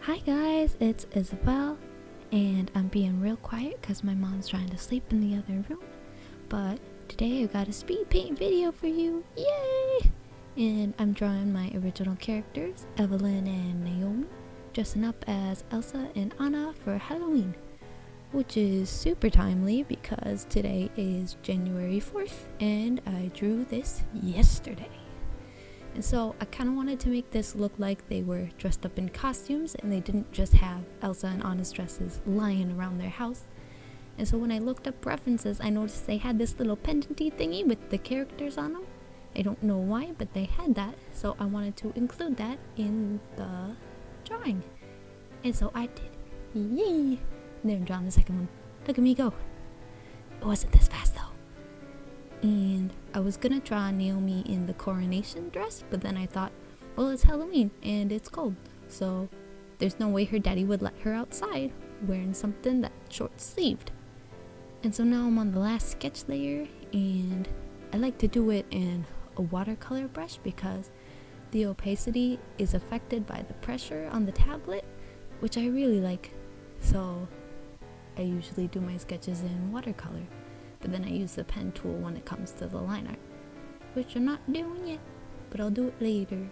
Hi guys, it's Isabel, and I'm being real quiet because my mom's trying to sleep in the other room. But today I got a speed paint video for you, yay! And I'm drawing my original characters, Evelyn and Naomi, dressing up as Elsa and Anna for Halloween, which is super timely because today is January 4th, and I drew this yesterday. And so I kind of wanted to make this look like they were dressed up in costumes and they didn't just have Elsa and Anna's dresses lying around their house. And so when I looked up references, I noticed they had this little pendenty thingy with the characters on them. I don't know why, but they had that, so I wanted to include that in the drawing. And so I did. Yay! And then I'm drawing the second one. Look at me go. It wasn't this fast though. And I was gonna draw Naomi in the coronation dress, but then I thought, well, it's Halloween and it's cold, so there's no way her daddy would let her outside wearing something that's short-sleeved. And so now I'm on the last sketch layer, and I like to do it in a watercolor brush because the opacity is affected by the pressure on the tablet, which I really like. So I usually do my sketches in watercolor, but then I use the pen tool when it comes to the line art, which I'm not doing yet, but I'll do it later.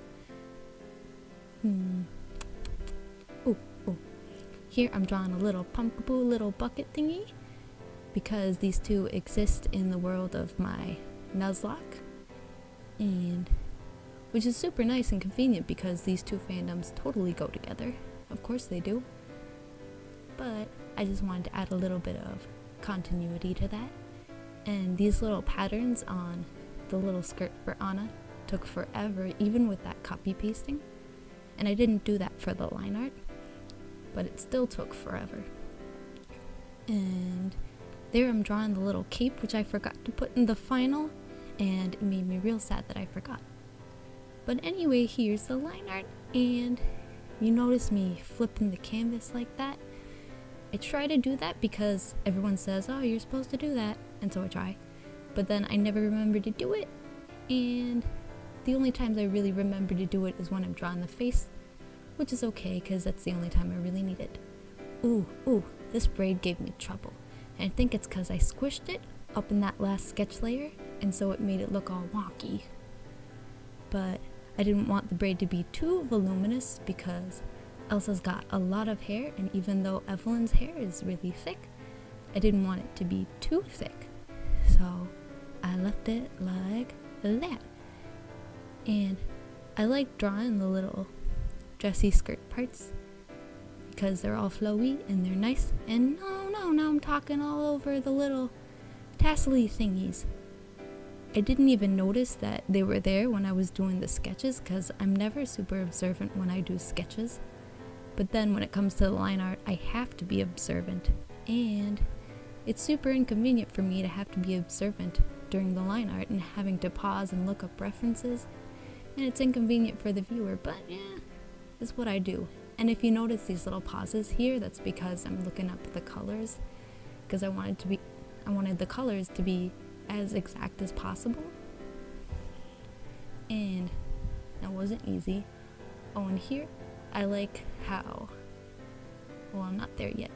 Oh. Here I'm drawing a little pumpkaboo little bucket thingy because these two exist in the world of my Nuzlocke, and which is super nice and convenient because these two fandoms totally go together. Of course they do. But I just wanted to add a little bit of continuity to that. And these little patterns on the little skirt for Anna took forever, even with that copy pasting. And I didn't do that for the line art, but it still took forever. And there I'm drawing the little cape, which I forgot to put in the final, and it made me real sad that I forgot. But anyway, here's the line art, and you notice me flipping the canvas like that. I try to do that because everyone says, oh, you're supposed to do that, and so I try, but then I never remember to do it, and the only times I really remember to do it is when I'm drawing the face, which is okay because that's the only time I really need it. Ooh, this braid gave me trouble, and I think it's because I squished it up in that last sketch layer, and so it made it look all wonky. But I didn't want the braid to be too voluminous because Elsa's got a lot of hair, and even though Evelyn's hair is really thick, I didn't want it to be too thick. So I left it like that. And I like drawing the little dressy skirt parts because they're all flowy and they're nice. And no, I'm talking all over the little tassel-y thingies. I didn't even notice that they were there when I was doing the sketches because I'm never super observant when I do sketches. But then when it comes to the line art, I have to be observant. And it's super inconvenient for me to have to be observant during the line art and having to pause and look up references. And it's inconvenient for the viewer, but yeah, it's what I do. And if you notice these little pauses here, that's because I'm looking up the colors, because I wanted the colors to be as exact as possible. And that wasn't easy. Oh, and here I like how, well, I'm not there yet,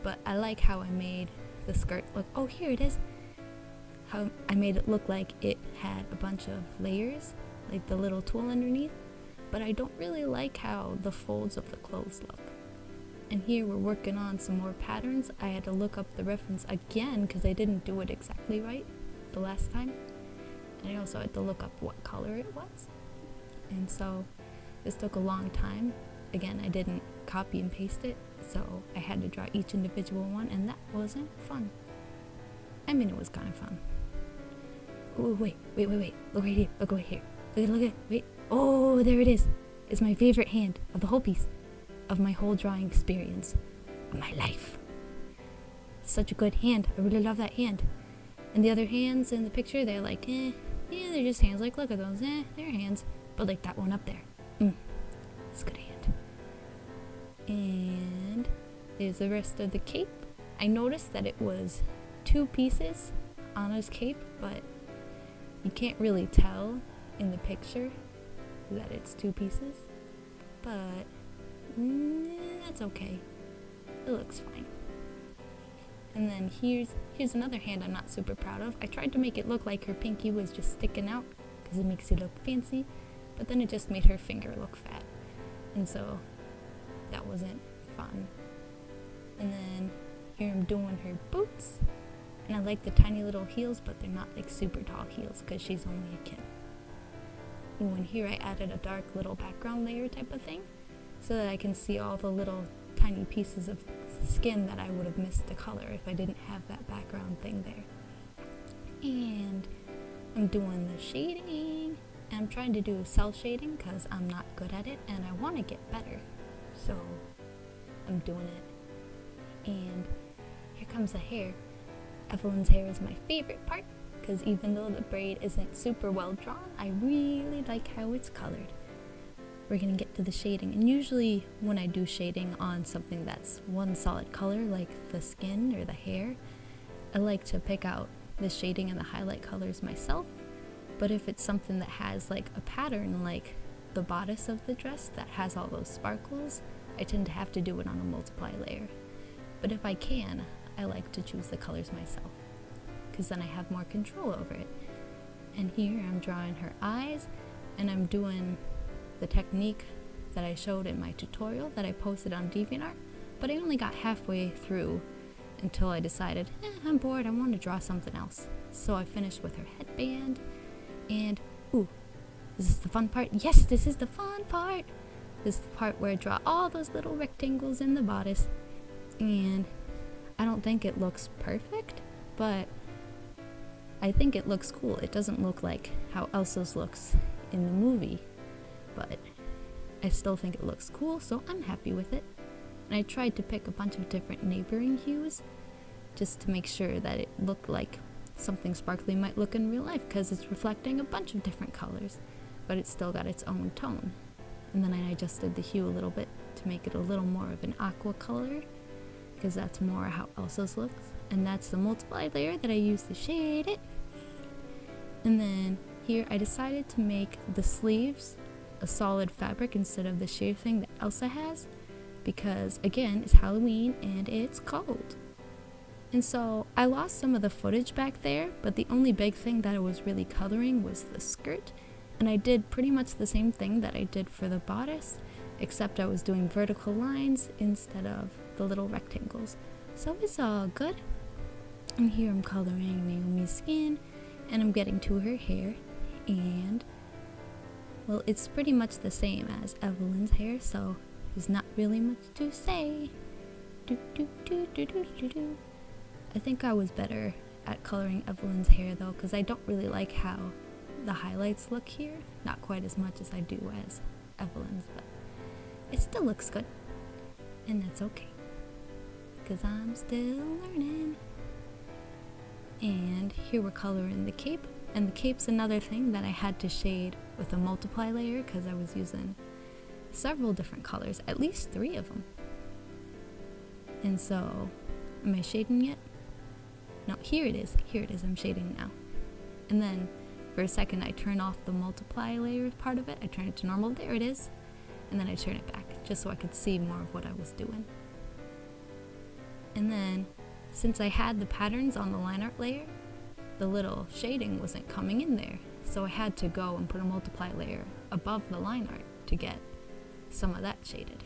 but I like how I made the skirt look, oh, here it is, how I made it look like it had a bunch of layers, like the little tulle underneath, but I don't really like how the folds of the clothes look. And here we're working on some more patterns. I had to look up the reference again because I didn't do it exactly right the last time, and I also had to look up what color it was, and so this took a long time. Again, I didn't copy and paste it, so I had to draw each individual one, and that wasn't fun. I mean, it was kind of fun. Ooh, wait. Look right here. Look right here. Look at, wait. Oh, there it is. It's my favorite hand of the whole piece, of my whole drawing experience, of my life. It's such a good hand. I really love that hand. And the other hands in the picture, they're like, yeah, they're just hands. Like, look at those. They're hands. But like that one up there. It's a good hand. And there's the rest of the cape. I noticed that it was 2 pieces, Anna's cape, but you can't really tell in the picture that it's 2 pieces. But that's okay. It looks fine. And then here's another hand I'm not super proud of. I tried to make it look like her pinky was just sticking out because it makes it look fancy, but then it just made her finger look fat. And so that wasn't fun. And then here I'm doing her boots. And I like the tiny little heels, but they're not like super tall heels because she's only a kid. Ooh, and here I added a dark little background layer type of thing so that I can see all the little tiny pieces of skin that I would have missed the color if I didn't have that background thing there. And I'm doing the shading, and I'm trying to do cell shading because I'm not good at it and I want to get better. So I'm doing it. And here comes the hair. Evelyn's hair is my favorite part because even though the braid isn't super well drawn, I really like how it's colored. We're gonna get to the shading, and usually when I do shading on something that's one solid color like the skin or the hair, I like to pick out the shading and the highlight colors myself. But if it's something that has like a pattern like the bodice of the dress that has all those sparkles, I tend to have to do it on a multiply layer. But if I can, I like to choose the colors myself because then I have more control over it. And here I'm drawing her eyes, and I'm doing the technique that I showed in my tutorial that I posted on DeviantArt, but I only got halfway through until I decided, I'm bored, I want to draw something else. So I finished with her headband, and ooh, is this the fun part? Yes, this is the fun part! This is the part where I draw all those little rectangles in the bodice, and I don't think it looks perfect, but I think it looks cool. It doesn't look like how Elsa's looks in the movie, but I still think it looks cool, so I'm happy with it. And I tried to pick a bunch of different neighboring hues just to make sure that it looked like something sparkly might look in real life because it's reflecting a bunch of different colors, but it's still got its own tone. And then I adjusted the hue a little bit to make it a little more of an aqua color because that's more how Elsa's looks. And that's the multiply layer that I used to shade it. And then here I decided to make the sleeves a solid fabric instead of the sheer thing that Elsa has because again it's Halloween and it's cold. And so I lost some of the footage back there, but the only big thing that I was really coloring was the skirt, and I did pretty much the same thing that I did for the bodice, except I was doing vertical lines instead of the little rectangles. So it's all good. And here I'm coloring Naomi's skin, and I'm getting to her hair, and well, it's pretty much the same as Evelyn's hair, so there's not really much to say. I think I was better at coloring Evelyn's hair though, because I don't really like how the highlights look here. Not quite as much as I do as Evelyn's, but it still looks good. And that's okay, because I'm still learning. And here we're coloring the cape. And the cape's another thing that I had to shade with a multiply layer because I was using several different colors, at least 3 of them. And so, am I shading yet? No, here it is, I'm shading now. And then for a second I turn off the multiply layer part of it, I turn it to normal, there it is. And then I turn it back, just so I could see more of what I was doing. And then, since I had the patterns on the line art layer, the little shading wasn't coming in there, so I had to go and put a multiply layer above the line art to get some of that shaded.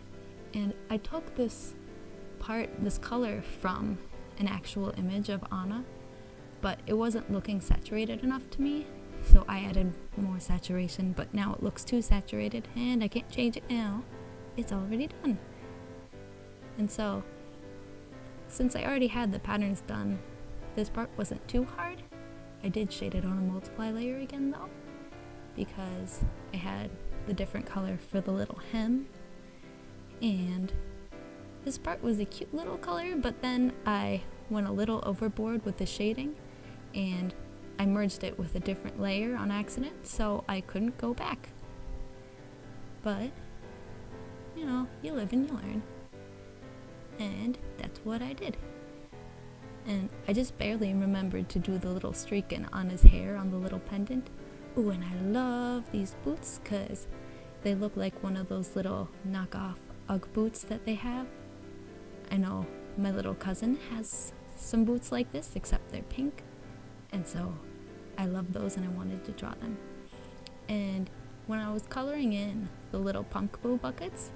And I took this color from an actual image of Anna, but it wasn't looking saturated enough to me, so I added more saturation, but now it looks too saturated and I can't change it now. It's already done. And so, since I already had the patterns done, this part wasn't too hard. I did shade it on a multiply layer again though, because I had the different color for the little hem, and this part was a cute little color, but then I went a little overboard with the shading and I merged it with a different layer on accident, so I couldn't go back. But, you know, you live and you learn. And that's what I did. And I just barely remembered to do the little streak on his hair on the little pendant. Ooh, and I love these boots because they look like one of those little knockoff Ugg boots that they have. I know my little cousin has some boots like this, except they're pink, and so I love those and I wanted to draw them. And when I was coloring in the little pumpkin buckets,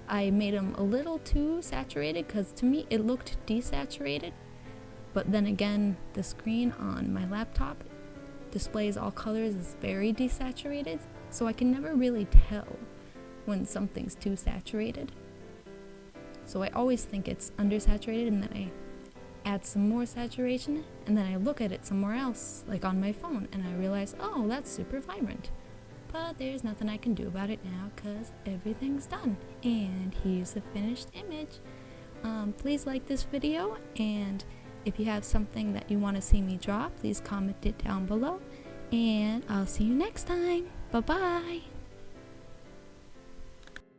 I made them a little too saturated because to me it looked desaturated, but then again the screen on my laptop displays all colors as very desaturated, so I can never really tell when something's too saturated. So I always think it's undersaturated, and then I add some more saturation, and then I look at it somewhere else, like on my phone, and I realize, oh, that's super vibrant. But there's nothing I can do about it now because everything's done. And here's the finished image. Please like this video, and if you have something that you want to see me draw, please comment it down below. And I'll see you next time. Bye-bye.